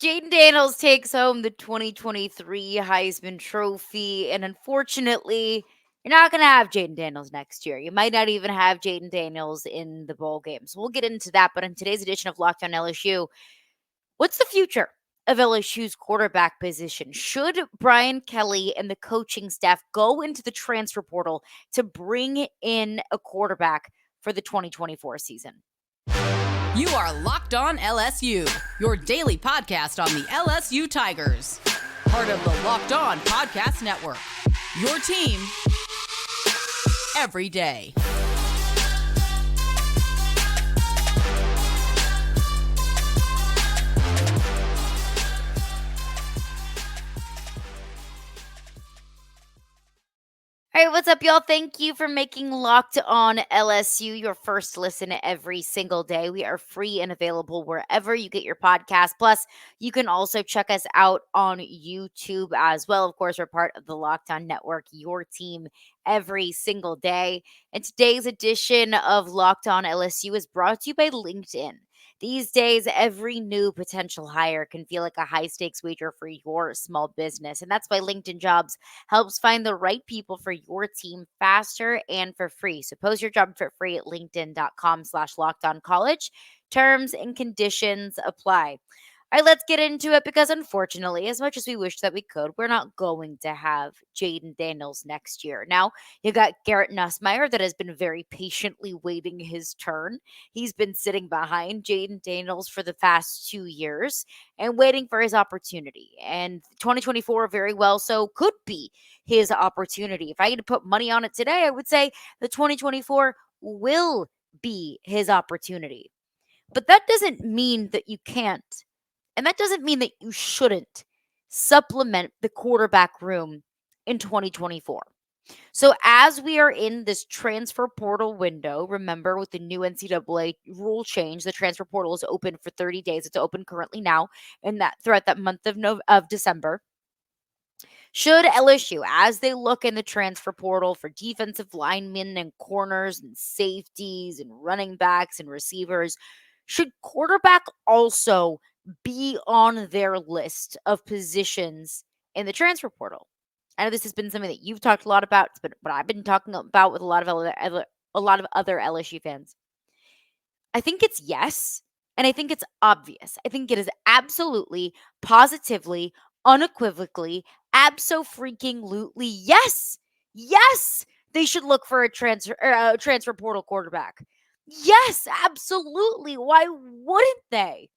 Jayden Daniels takes home the 2023 Heisman Trophy, and unfortunately, you're not going to have Jayden Daniels next year. You might not even have Jayden Daniels in the bowl game. So we'll get into that. But in today's edition of Locked On LSU, what's the future of LSU's quarterback position? Should Brian Kelly and the coaching staff go into the transfer portal to bring in a quarterback for the 2024 season? You are Locked On LSU, your daily podcast on the LSU Tigers. Part of the Locked On Podcast Network. Your team every day. All right, what's up, y'all? Thank you for making Locked On LSU your first listen every single day. We are free and available wherever you get your podcast. Plus, you can also check us out on YouTube as well. Of course, we're part of the Locked On Network, your team every single day. And today's edition of Locked On LSU is brought to you by LinkedIn. These days, every new potential hire can feel like a high-stakes wager for your small business. And that's why LinkedIn Jobs helps find the right people for your team faster and for free. So post your job for free at linkedin.com/lockedoncollege. Terms and conditions apply. All right, let's get into it because unfortunately, as much as we wish that we could, we're not going to have Jayden Daniels next year. Now, you got Garrett Nussmeier that has been very patiently waiting his turn. He's been sitting behind Jayden Daniels for the past 2 years and waiting for his opportunity. And 2024 very well so could be his opportunity. If I had to put money on it today, I would say the 2024 will be his opportunity. But that doesn't mean that you can't. And that doesn't mean that you shouldn't supplement the quarterback room in 2024. So, as we are in this transfer portal window, remember with the new NCAA rule change, the transfer portal is open for 30 days. It's open currently now, and that throughout that month of December. Should LSU, as they look in the transfer portal for defensive linemen and corners and safeties and running backs and receivers, should quarterback also be on their list of positions in the transfer portal? I know this has been something that you've talked a lot about, but I've been talking about with a lot of other LSU fans. I think it's yes, and I think it's obvious. I think it is absolutely, positively, unequivocally, abso-freaking-lutely yes. Yes, they should look for a transfer portal quarterback. Yes, absolutely. Why wouldn't they?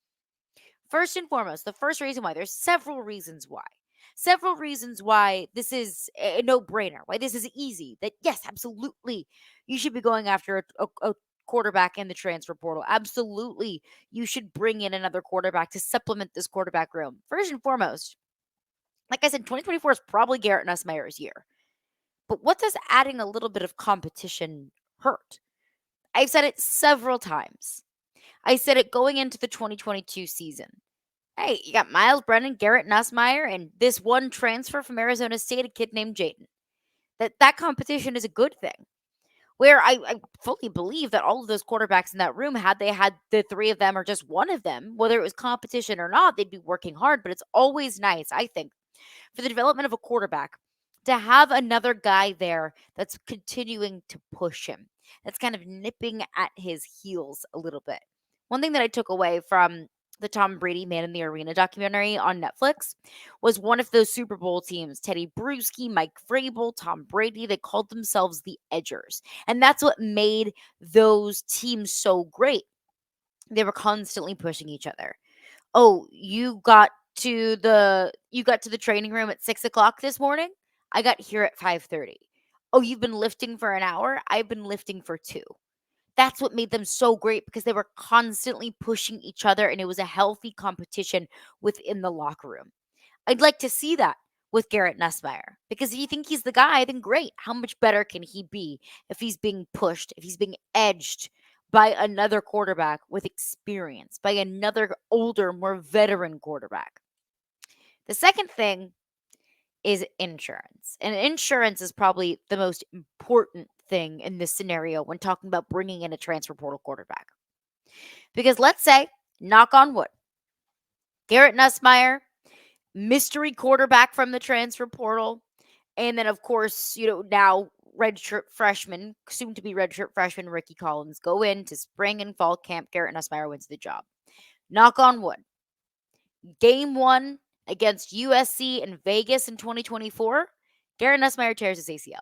First and foremost, the first reason why, there's several reasons why. Several reasons why this is a no-brainer, why this is easy, that yes, absolutely, you should be going after a quarterback in the transfer portal. Absolutely, you should bring in another quarterback to supplement this quarterback room. First and foremost, like I said, 2024 is probably Garrett Nussmeier's year. But what does adding a little bit of competition hurt? I've said it several times. I said it going into the 2022 season. Hey, you got Miles Brennan, Garrett Nussmeier, and this one transfer from Arizona State, a kid named Jayden. That competition is a good thing. Where I fully believe that all of those quarterbacks in that room, had they had the three of them or just one of them, whether it was competition or not, they'd be working hard. But it's always nice, I think, for the development of a quarterback to have another guy there that's continuing to push him, that's kind of nipping at his heels a little bit. One thing that I took away from the Tom Brady Man in the Arena documentary on Netflix was one of those Super Bowl teams, Teddy Bruschi, Mike Vrabel, Tom Brady, they called themselves the Edgers. And that's what made those teams so great. They were constantly pushing each other. Oh, you got to the training room at 6:00 this morning? I got here at 5:30. Oh, you've been lifting for an hour? I've been lifting for 2. That's what made them so great, because they were constantly pushing each other and it was a healthy competition within the locker room. I'd like to see that with Garrett Nussmeier, because if you think he's the guy, then great. How much better can he be if he's being pushed, if he's being edged by another quarterback with experience, by another older, more veteran quarterback? The second thing is insurance. And insurance is probably the most important thing in this scenario when talking about bringing in a transfer portal quarterback. Because let's say, knock on wood, Garrett Nussmeier, mystery quarterback from the transfer portal. And then, of course, now redshirt freshman, soon to be redshirt freshman Rickie Collins go into spring and fall camp. Garrett Nussmeier wins the job. Knock on wood. Game 1 against USC in Vegas in 2024, Garrett Nussmeier tears his ACL.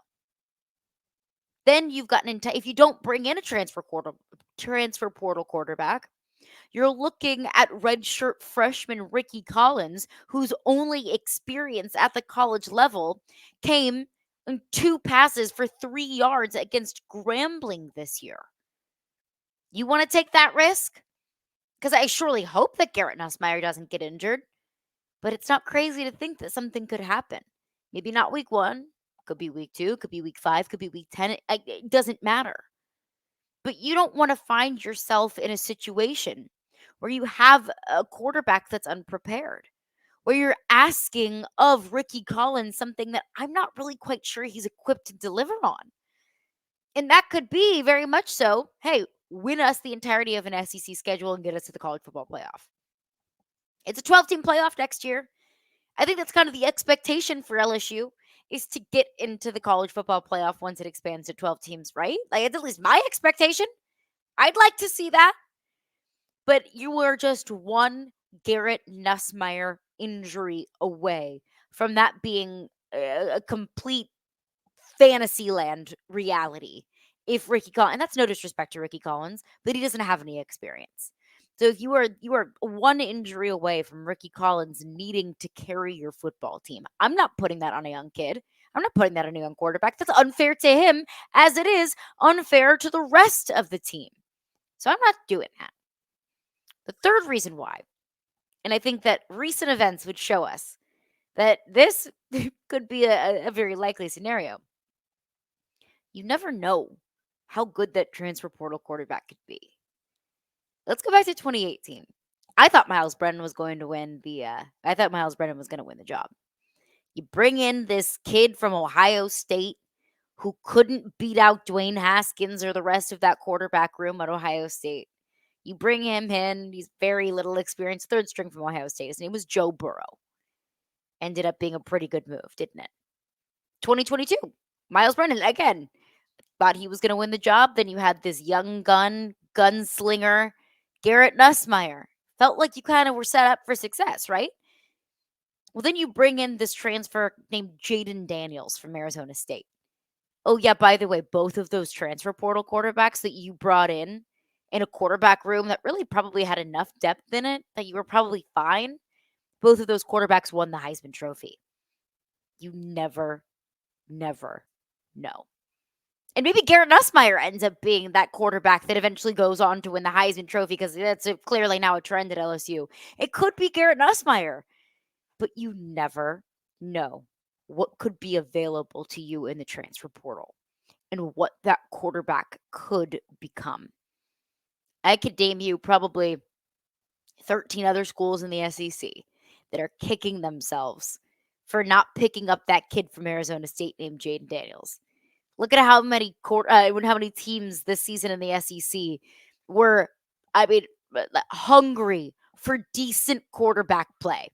Then you've got if you don't bring in a transfer portal quarterback, you're looking at redshirt freshman Rickie Collins, whose only experience at the college level came in 2 passes for 3 yards against Grambling this year. You want to take that risk? Because I surely hope that Garrett Nussmeier doesn't get injured. But it's not crazy to think that something could happen. Maybe not week 1, could be week 2, could be week 5, could be week 10. It doesn't matter. But you don't want to find yourself in a situation where you have a quarterback that's unprepared, where you're asking of Rickie Collins something that I'm not really quite sure he's equipped to deliver on. And that could be very much so, hey, win us the entirety of an SEC schedule and get us to the college football playoff. It's a 12-team playoff next year. I think that's kind of the expectation for LSU is to get into the college football playoff once it expands to 12 teams, right? Like, it's at least my expectation. I'd like to see that. But you were just one Garrett Nussmeier injury away from that being a complete Fantasyland reality. If Rickie Collins, and that's no disrespect to Rickie Collins, but he doesn't have any experience. So if you are one injury away from Rickie Collins needing to carry your football team, I'm not putting that on a young kid. I'm not putting that on a young quarterback. That's unfair to him, as it is unfair to the rest of the team. So I'm not doing that. The third reason why, and I think that recent events would show us that this could be a very likely scenario. You never know how good that transfer portal quarterback could be. Let's go back to 2018. I thought Miles Brennan was going to win the job. You bring in this kid from Ohio State who couldn't beat out Dwayne Haskins or the rest of that quarterback room at Ohio State. You bring him in, he's very little experience, third string from Ohio State. His name was Joe Burrow. Ended up being a pretty good move, didn't it? 2022, Miles Brennan, again, thought he was going to win the job. Then you had this young gunslinger, Garrett Nussmeier. Felt like you kind of were set up for success, right? Well, then you bring in this transfer named Jayden Daniels from Arizona State. Oh, yeah, by the way, both of those transfer portal quarterbacks that you brought in a quarterback room that really probably had enough depth in it that you were probably fine, both of those quarterbacks won the Heisman Trophy. You never know. And maybe Garrett Nussmeier ends up being that quarterback that eventually goes on to win the Heisman Trophy because that's clearly now a trend at LSU. It could be Garrett Nussmeier, but you never know what could be available to you in the transfer portal and what that quarterback could become. I could name you probably 13 other schools in the SEC that are kicking themselves for not picking up that kid from Arizona State named Jayden Daniels. Look at how many teams this season in the SEC were, hungry for decent quarterback play.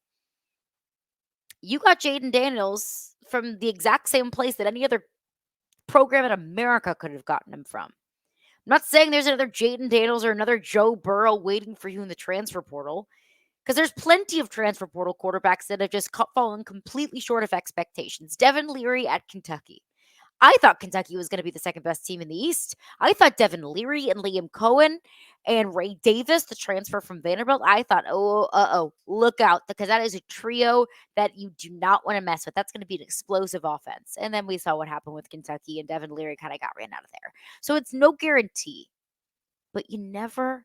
You got Jayden Daniels from the exact same place that any other program in America could have gotten him from. I'm not saying there's another Jayden Daniels or another Joe Burrow waiting for you in the transfer portal, because there's plenty of transfer portal quarterbacks that have just fallen completely short of expectations. Devin Leary at Kentucky. I thought Kentucky was going to be the second best team in the East. I thought Devin Leary and Liam Cohen and Ray Davis, the transfer from Vanderbilt, I thought, look out, because that is a trio that you do not want to mess with. That's going to be an explosive offense. And then we saw what happened with Kentucky, and Devin Leary kind of got ran out of there. So it's no guarantee, but you never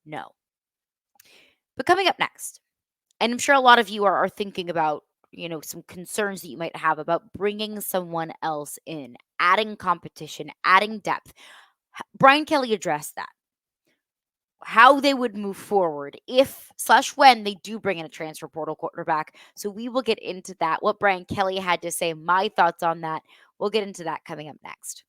know. But coming up next, and I'm sure a lot of you are thinking about, some concerns that you might have about bringing someone else in, adding competition, adding depth. Brian Kelly addressed that. How they would move forward if/when they do bring in a transfer portal quarterback. So we will get into that, what Brian Kelly had to say, my thoughts on that. We'll get into that coming up next.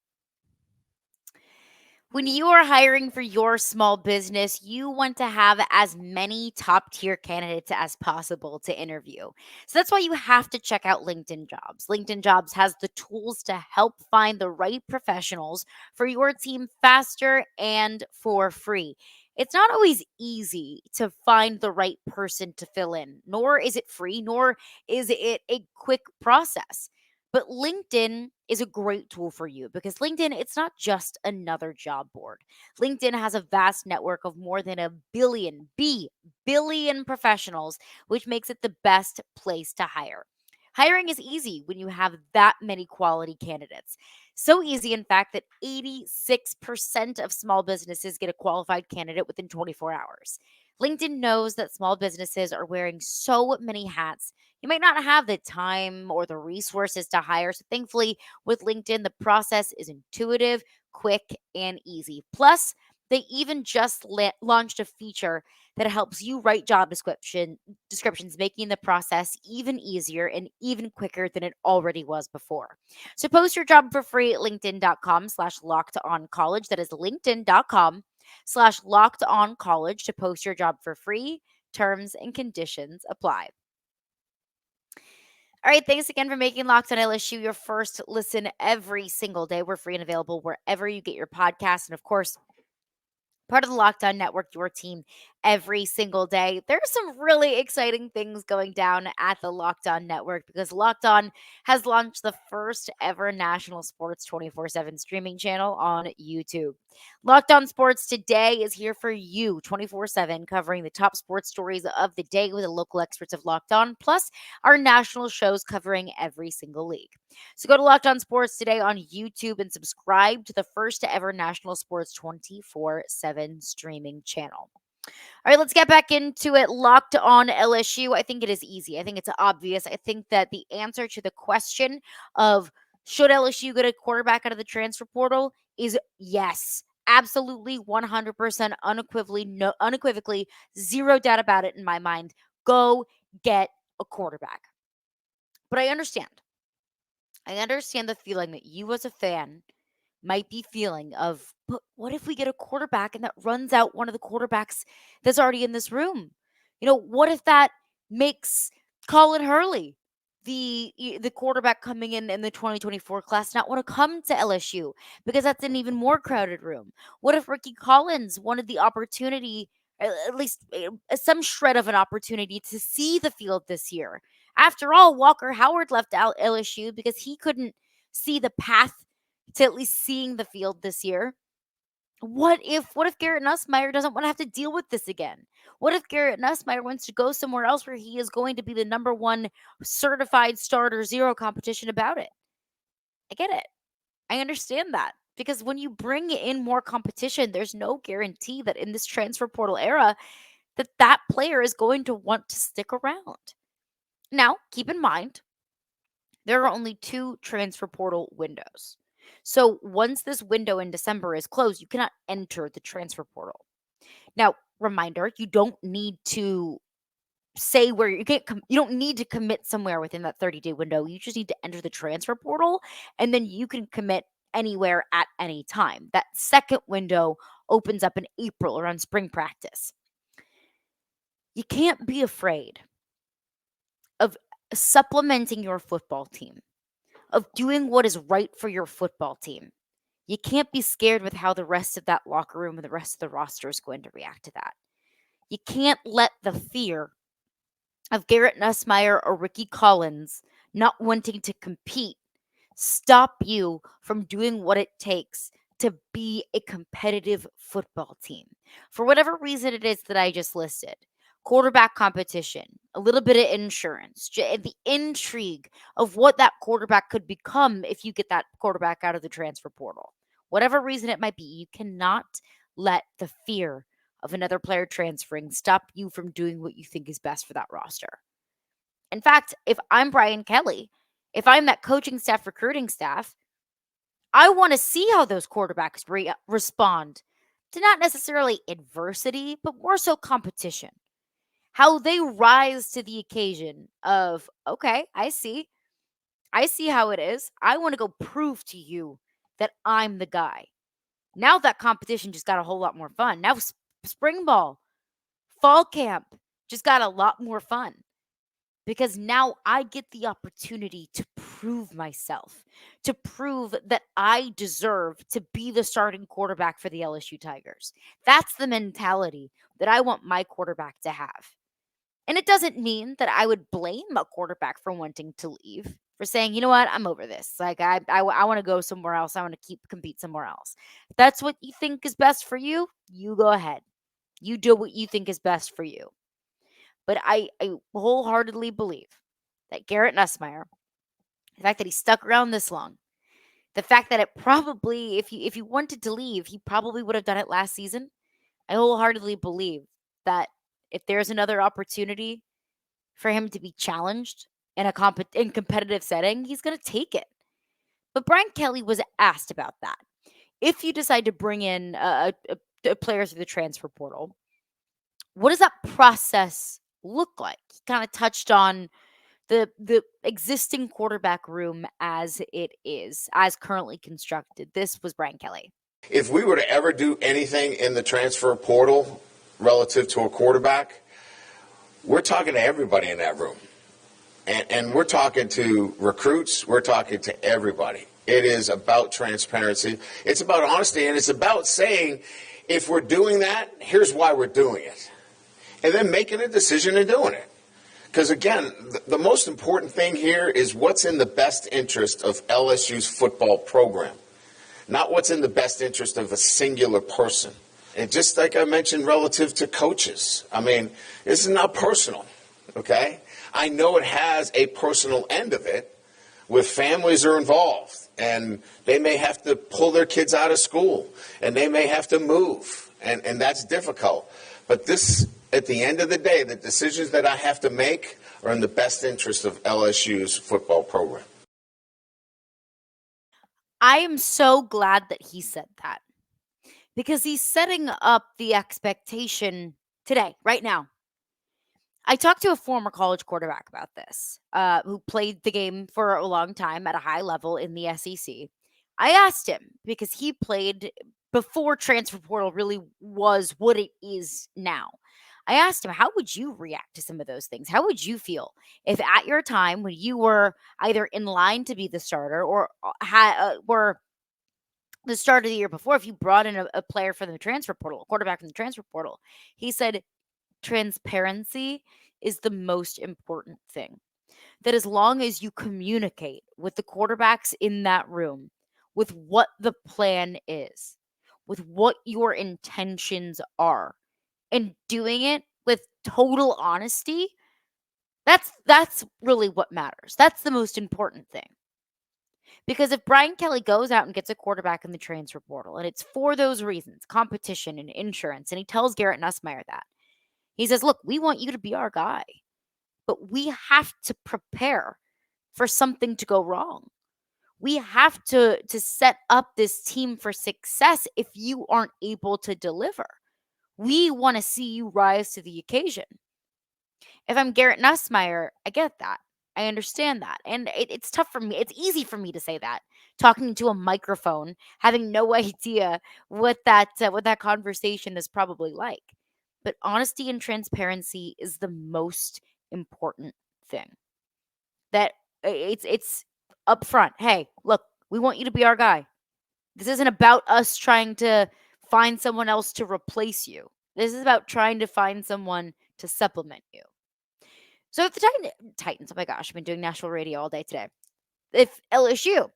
When you are hiring for your small business, you want to have as many top tier candidates as possible to interview. So that's why you have to check out LinkedIn Jobs. LinkedIn Jobs has the tools to help find the right professionals for your team faster and for free. It's not always easy to find the right person to fill in, nor is it free, nor is it a quick process. But LinkedIn is a great tool for you because LinkedIn, it's not just another job board. LinkedIn has a vast network of more than a billion professionals, which makes it the best place to hire. Hiring is easy when you have that many quality candidates. So easy, in fact, that 86% of small businesses get a qualified candidate within 24 hours. LinkedIn knows that small businesses are wearing so many hats. You might not have the time or the resources to hire. So, thankfully, with LinkedIn, the process is intuitive, quick, and easy. Plus, they even just launched a feature that helps you write job descriptions, making the process even easier and even quicker than it already was before. So post your job for free at linkedin.com/locked on college. That is linkedin.com/locked on college to post your job for free. Terms and conditions apply. All right, thanks again for making Locked on LSU your first listen every single day. We're free and available wherever you get your podcasts. And of course, part of the Locked On Network, your team every single day. There's some really exciting things going down at the Locked On Network because Locked On has launched the first ever national sports 24/7 streaming channel on YouTube. Locked On Sports Today is here for you 24/7, covering the top sports stories of the day with the local experts of Locked On, plus our national shows covering every single league. So go to Locked On Sports Today on YouTube and subscribe to the first ever national sports 24/7 streaming channel. All right, let's get back into it. Locked on LSU. I think it is easy. I think it's obvious. I think that the answer to the question of should LSU get a quarterback out of the transfer portal is yes. Absolutely 100% unequivocally, zero doubt about it in my mind. Go get a quarterback. But I understand the feeling that you as a fan might be feeling of, but what if we get a quarterback and that runs out one of the quarterbacks that's already in this room? What if that makes Colin Hurley, the quarterback coming in the 2024 class, not want to come to LSU because that's an even more crowded room? What if Rickie Collins wanted the opportunity, at least some shred of an opportunity to see the field this year? After all, Walker Howard left out LSU because he couldn't see the path to at least seeing the field this year. What if Garrett Nussmeier doesn't want to have to deal with this again? What if Garrett Nussmeier wants to go somewhere else where he is going to be the number one certified starter, zero competition about it? I get it. I understand that. Because when you bring in more competition, there's no guarantee that in this transfer portal era that player is going to want to stick around. Now, keep in mind, there are only two transfer portal windows. So once this window in December is closed, you cannot enter the transfer portal. Now, reminder, you don't need to say where you can't you don't need to commit somewhere within that 30-day window. You just need to enter the transfer portal and then you can commit anywhere at any time. That second window opens up in April around spring practice. You can't be afraid of supplementing your football team, of doing what is right for your football team. You can't be scared with how the rest of that locker room and the rest of the roster is going to react to that. You can't let the fear of Garrett Nussmeier or Rickie Collins not wanting to compete stop you from doing what it takes to be a competitive football team. For whatever reason it is that I just listed, quarterback competition, a little bit of insurance, the intrigue of what that quarterback could become if you get that quarterback out of the transfer portal. Whatever reason it might be, you cannot let the fear of another player transferring stop you from doing what you think is best for that roster. In fact, if I'm Brian Kelly, if I'm that coaching staff, recruiting staff, I want to see how those quarterbacks respond to not necessarily adversity, but more so competition. How they rise to the occasion of, okay, I see. I see how it is. I want to go prove to you that I'm the guy. Now that competition just got a whole lot more fun. Now spring ball, fall camp just got a lot more fun because now I get the opportunity to prove myself, to prove that I deserve to be the starting quarterback for the LSU Tigers. That's the mentality that I want my quarterback to have. And it doesn't mean that I would blame a quarterback for wanting to leave, for saying, you know what, I'm over this. Like, I want to go somewhere else. I want to compete somewhere else. If that's what you think is best for you, you go ahead. You do what you think is best for you. But I wholeheartedly believe that Garrett Nussmeier, the fact that he stuck around this long, the fact that it probably, if he wanted to leave, he probably would have done it last season. I wholeheartedly believe that if there's another opportunity for him to be challenged in in competitive setting, he's going to take it. But Brian Kelly was asked about that. If you decide to bring in a player through the transfer portal, what does that process look like? He kind of touched on the existing quarterback room as it is, as currently constructed. This was Brian Kelly. If we were to ever do anything in the transfer portal relative to a quarterback, we're talking to everybody in that room. And we're talking to recruits. We're talking to everybody. It is about transparency. It's about honesty. And it's about saying, if we're doing that, here's why we're doing it. And then making a decision and doing it. Because, again, the most important thing here is what's in the best interest of LSU's football program, not what's in the best interest of a singular person. And just like I mentioned relative to coaches, I mean, this is not personal, okay? I know it has a personal end of it with families are involved, and they may have to pull their kids out of school, and they may have to move, and that's difficult. But this, at the end of the day, the decisions that I have to make are in the best interest of LSU's football program. I am so glad that he said that because he's setting up the expectation today, right now. I talked to a former college quarterback about this, who played the game for a long time at a high level in the SEC. I asked him because he played before transfer portal really was what it is now. I asked him, how would you react to some of those things? How would you feel if at your time when you were either in line to be the starter or were the start of the year before, if you brought in a player from the transfer portal, a quarterback from the transfer portal? He said, transparency is the most important thing. That as long as you communicate with the quarterbacks in that room, with what the plan is, with what your intentions are, and doing it with total honesty, that's really what matters. That's the most important thing. Because if Brian Kelly goes out and gets a quarterback in the transfer portal, and it's for those reasons, competition and insurance, and he tells Garrett Nussmeier that, he says, look, we want you to be our guy, but we have to prepare for something to go wrong. We have to set up this team for success if you aren't able to deliver. We want to see you rise to the occasion. If I'm Garrett Nussmeier, I get that. I understand that. And it's tough for me. It's easy for me to say that, talking to a microphone, having no idea what that conversation is probably like. But honesty and transparency is the most important thing. That it's upfront. Hey, look, we want you to be our guy. This isn't about us trying to find someone else to replace you. This is about trying to find someone to supplement you. So if the Titans, oh my gosh, I've been doing national radio all day today. If LSU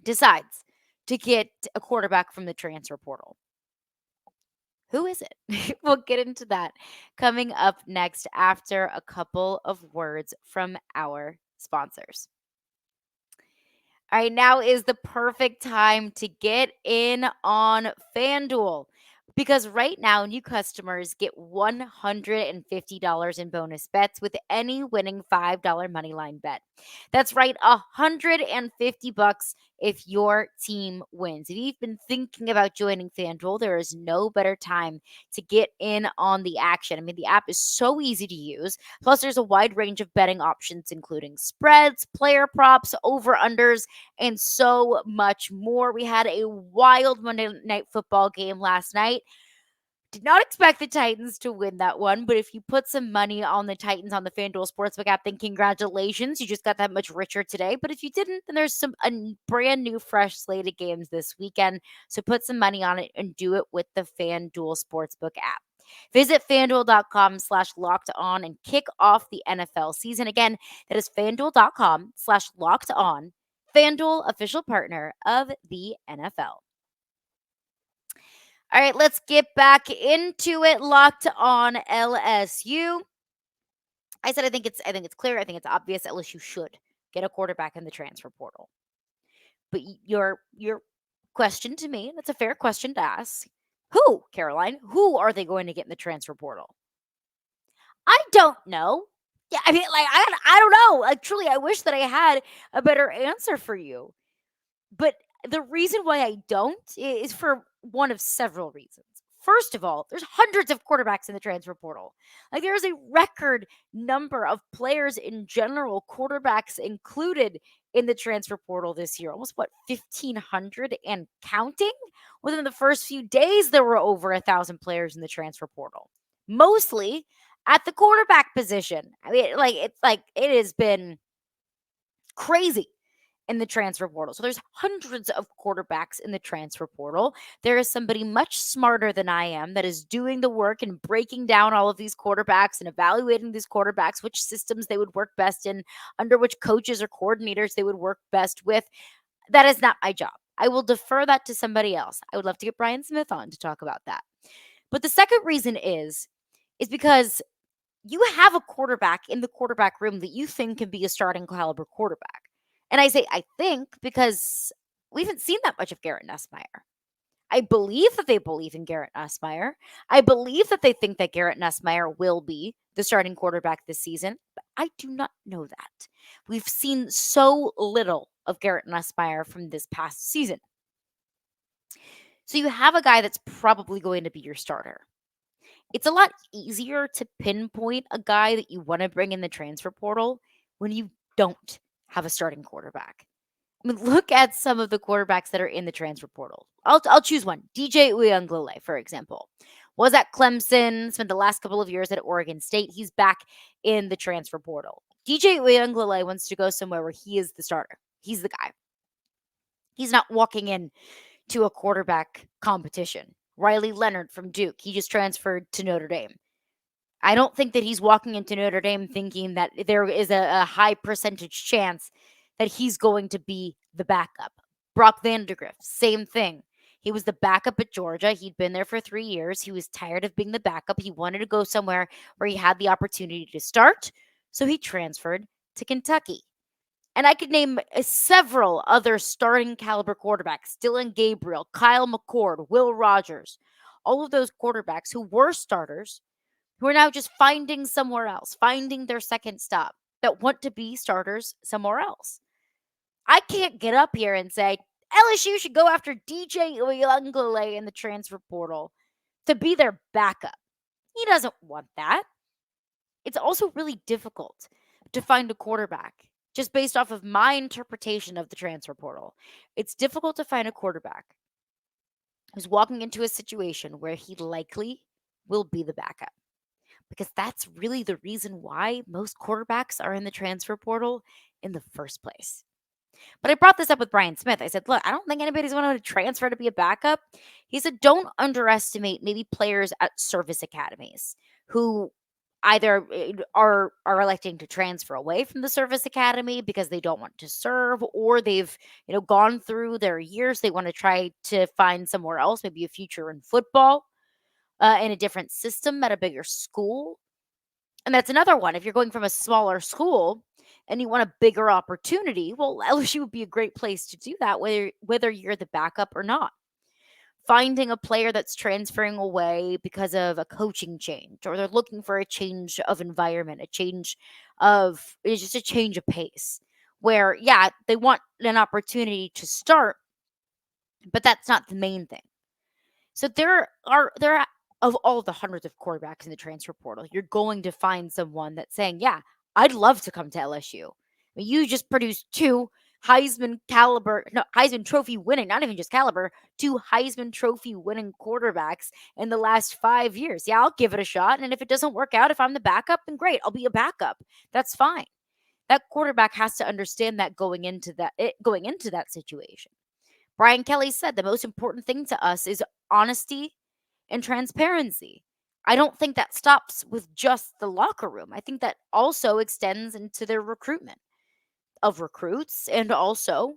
decides to get a quarterback from the transfer portal, who is it? We'll get into that coming up next after a couple of words from our sponsors. All right, now is the perfect time to get in on FanDuel because right now new customers get $150 in bonus bets with any winning $5 moneyline bet. That's right, $150 if your team wins. If you've been thinking about joining FanDuel, there is no better time to get in on the action. I mean, the app is so easy to use. Plus, there's a wide range of betting options, including spreads, player props, over-unders, and so much more. We had a wild Monday Night Football game last night. Did not expect the Titans to win that one, but if you put some money on the Titans on the FanDuel Sportsbook app, then congratulations, you just got that much richer today. But if you didn't, then there's a brand new, fresh slate of games this weekend. So put some money on it and do it with the FanDuel Sportsbook app. Visit fanduel.com/locked on and kick off the NFL season. Again, that is fanduel.com/locked on. FanDuel, official partner of the NFL. All right, let's get back into it. Locked on LSU. I said I think it's clear. I think it's obvious LSU should get a quarterback in the transfer portal. But your question to me, that's a fair question to ask. Who, Caroline? Who are they going to get in the transfer portal? I don't know. Yeah, I mean, like I don't know. Like truly, I wish that I had a better answer for you. But the reason why I don't is for one of several reasons. First of all, there's hundreds of quarterbacks in the transfer portal. Like there is a record number of players in general, quarterbacks included in the transfer portal this year. Almost 1,500 and counting. Within the first few days, there were over 1,000 players in the transfer portal. Mostly at the quarterback position. I mean, it has been crazy in the transfer portal. So there's hundreds of quarterbacks in the transfer portal. There is somebody much smarter than I am that is doing the work and breaking down all of these quarterbacks and evaluating these quarterbacks, which systems they would work best in, under which coaches or coordinators they would work best with. That is not my job. I will defer that to somebody else. I would love to get Brian Smith on to talk about that. But the second reason is because you have a quarterback in the quarterback room that you think can be a starting caliber quarterback. And I say I think because we haven't seen that much of Garrett Nussmeier. I believe that they believe in Garrett Nussmeier. I believe that they think that Garrett Nussmeier will be the starting quarterback this season, but I do not know that. We've seen so little of Garrett Nussmeier from this past season. So you have a guy that's probably going to be your starter. It's a lot easier to pinpoint a guy that you want to bring in the transfer portal when you don't have a starting quarterback. I mean, look at some of the quarterbacks that are in the transfer portal. I'll choose one. DJ Uiagalelei, for example, was at Clemson, spent the last couple of years at Oregon State. He's back in the transfer portal. DJ Uiagalelei wants to go somewhere where he is the starter. He's the guy. He's not walking in to a quarterback competition. Riley Leonard from Duke, he just transferred to Notre Dame. I don't think that he's walking into Notre Dame thinking that there is a high percentage chance that he's going to be the backup. Brock Vandagriff, same thing. He was the backup at Georgia. He'd been there for 3 years. He was tired of being the backup. He wanted to go somewhere where he had the opportunity to start, so he transferred to Kentucky. And I could name several other starting caliber quarterbacks: Dylan Gabriel, Kyle McCord, Will Rogers, all of those quarterbacks who were starters, who are now just finding somewhere else, finding their second stop, that want to be starters somewhere else. I can't get up here and say LSU should go after DJ Uiagalelei in the transfer portal to be their backup. He doesn't want that. It's also really difficult to find a quarterback just based off of my interpretation of the transfer portal. It's difficult to find a quarterback who's walking into a situation where he likely will be the backup, because that's really the reason why most quarterbacks are in the transfer portal in the first place. But I brought this up with Brian Smith. I said, look, I don't think anybody's going to transfer to be a backup. He said, don't underestimate maybe players at service academies who either are electing to transfer away from the service academy because they don't want to serve, or they've gone through their years. They want to try to find somewhere else, maybe a future in football, in a different system at a bigger school. And that's another one. If you're going from a smaller school and you want a bigger opportunity, well, LSU would be a great place to do that, whether you're the backup or not. Finding a player that's transferring away because of a coaching change, or they're looking for a change of environment, it's just a change of pace. where, yeah, they want an opportunity to start, but that's not the main thing. So there are of all the hundreds of quarterbacks in the transfer portal, you're going to find someone that's saying, "Yeah, I'd love to come to LSU." I mean, you just produced two Heisman Trophy winning, not even just caliber, two Heisman Trophy winning quarterbacks in the last 5 years. Yeah, I'll give it a shot. And if it doesn't work out, if I'm the backup, then great. I'll be a backup. That's fine. That quarterback has to understand that going into that situation. Brian Kelly said the most important thing to us is honesty and transparency. I don't think that stops with just the locker room. I think that also extends into their recruitment of recruits and also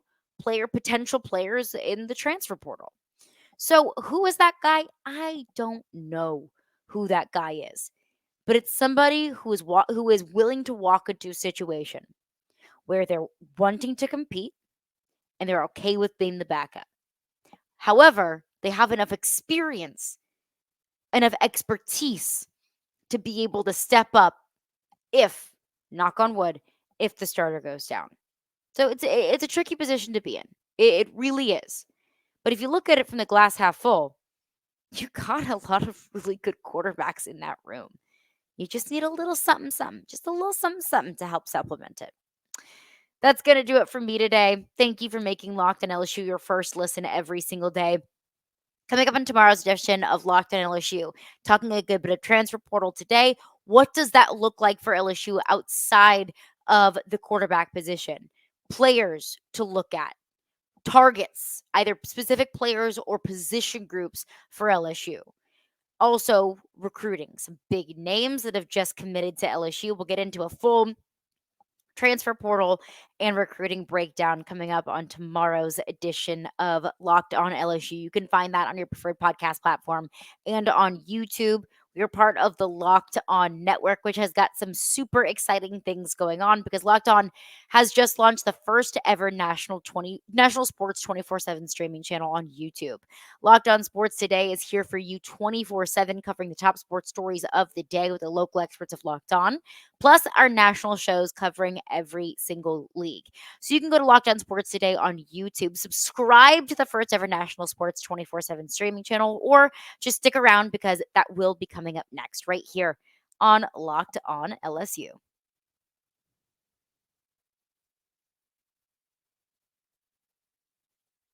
potential players in the transfer portal. So, who is that guy? I don't know who that guy is, but it's somebody who is willing to walk into a situation where they're wanting to compete and they're okay with being the backup. However, they have enough experience, enough expertise to be able to step up if, knock on wood, if the starter goes down. So it's a tricky position to be in. It really is. But if you look at it from the glass half full, you got a lot of really good quarterbacks in that room. You just need a little something, something, just a little something, something to help supplement it. That's going to do it for me today. Thank you for making Locked on LSU your first listen every single day. Coming up in tomorrow's edition of Locked on LSU, talking a good bit of transfer portal today. What does that look like for LSU outside of the quarterback position? Players to look at, targets, either specific players or position groups for LSU. Also, recruiting, some big names that have just committed to LSU. We'll get into a full transfer portal and recruiting breakdown coming up on tomorrow's edition of Locked on LSU. You can find that on your preferred podcast platform and on YouTube. We're part of the Locked On Network, which has got some super exciting things going on because Locked On has just launched the first ever national sports 24/7 streaming channel on YouTube. Locked On Sports Today is here for you 24/7, covering the top sports stories of the day with the local experts of Locked On, plus our national shows covering every single league. So you can go to Locked On Sports Today on YouTube, subscribe to the first ever national sports 24/7 streaming channel, or just stick around because that will be coming up next right here on Locked On LSU.